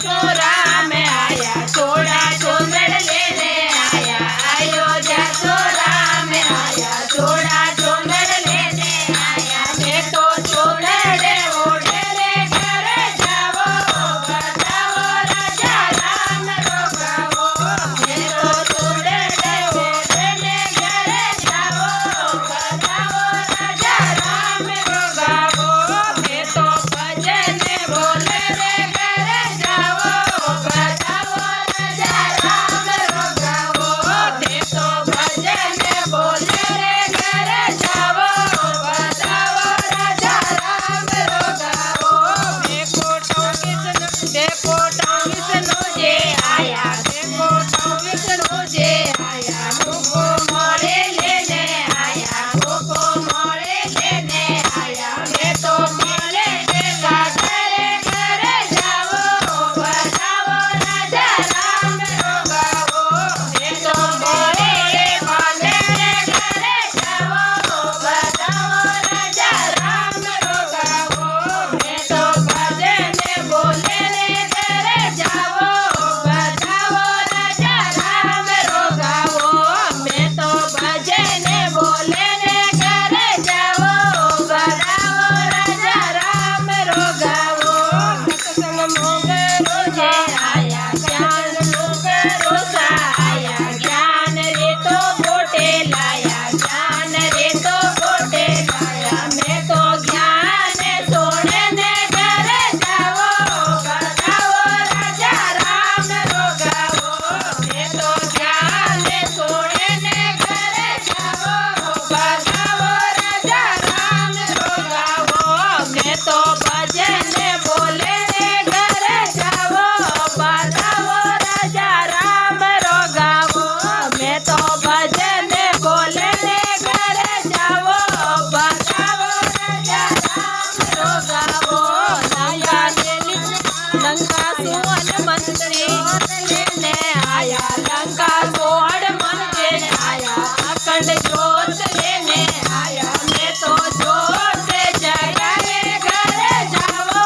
सोरा में आया छोड़ा चोंदड़ लेने आया अयोध्या सोरा में आया छोड़ा चोंदड़ लेने आया मैं तो चोंदड़े ओढ़े रे घर जाओ बताओ राजा राम रोगाओ मैं तो चोंदड़े ओढ़े रे घर जाओ बताओ राजा राम रोगाओ मैं तो भजन बोले रे घर जाओ बताओ राजा राम रोगाओ मैं तो भजन बोले रे घर जाओ बताओ राजा राम रोगाओ देखो विष्णु जे आया देखो विष्णु जे आया गोको मोड़े लेने आया गोको मोड़े लेने आया मैं तो मोड़े देगा घरे घरे जाओ बताओ राजा राम रोगाओ मैं तो मोड़े बांधे घरे जाओ बताओ राजा राम रोगाओ मैं तो भजन बोले रे घरे जाओ बताओ राजा राम रोगाओ मैं तो भजन बोले रे घरे जाओ बताओ राजा राम रोगाओ संग मोगरो जे आया ज्ञान मोगरो सा आया ज्ञान रे तो गोटे लाया ज्ञान रे तो गोटे लाया मैं तो ज्ञान सोने ने घरे जाओ बताओ राजा राम रोगाओ मैं तो ज्ञान सोने ने घरे जाओ बताओ राजा राम रोगाओ मैं तो भजन बोले रे घरे जाओ बताओ राजा राम रोगाओ मैं तो भजन बोले रे घरे जाओ बताओ राजा राम रोगाओ लंका सुवन मंत्री लेने आया लंका सोहड़ मन लेने आया अखंड जोत लेने आया मैं तो जोत जगाए घरे जाओ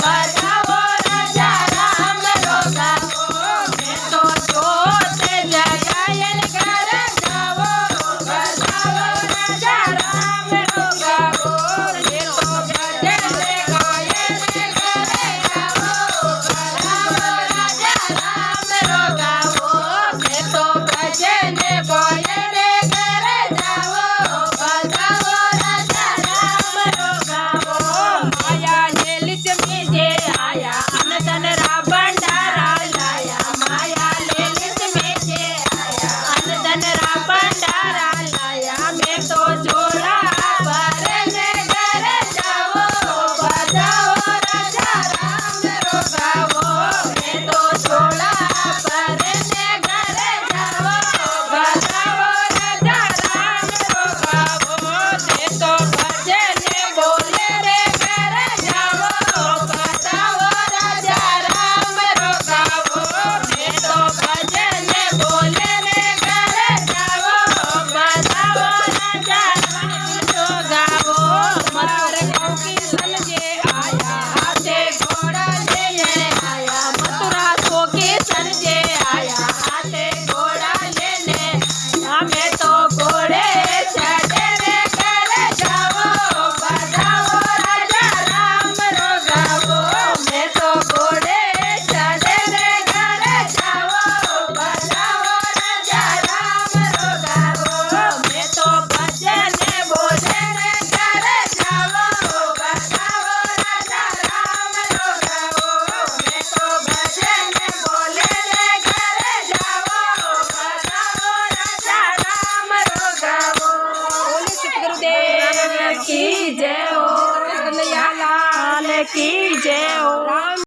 बताओ राजा राम रोगाओ मैं तो जोत जगाए घरे जाओ बताओ राजा राम रोगाओ मैं तो भजन गाए घरे जाओ बताओ राजा राम रोगाओ मैं तो भजन बोले रे घरे जाओ बताओ राजा राम रोगाओ माया लेलित में जे आया अनधन रा भंडारा लाया माया लेलित में जे आया अनधन रा भंडारा लाया मैं तो झोला भरने घरे जाओ बताओ राजा राम रोगाओ मैं तो झोला भरने घरे जाओ बताओ राजा राम रोगाओ मैं तो भजन बोले रे घरे जाओ बताओ राजा राम रोगाओ मैं तो भजन बोले रे घरे जाओ बताओ राजा राम रोगाओ मथुर कौकिलन जे आया हाथे घोड़ा लेने आया मथुरा कौकिलन जे आया हाथे घोड़ा लेने आया मैं तो घोड़े चढ़े रे घरे जाओ बताओ राजा राम रोगाओ मैं तो घोड़े चढ़े रे घरे जाओ बताओ राजा राम रोगाओ मैं तो भजन बोले रे घरे जाओ बताओ राजा राम रोगाओ मैं तो भजन बोले रे घरे जाओ बताओ राजा राम रोगाओ बोले श्री गुरुदेव की जय हो कन्हैया लाल की जय हो।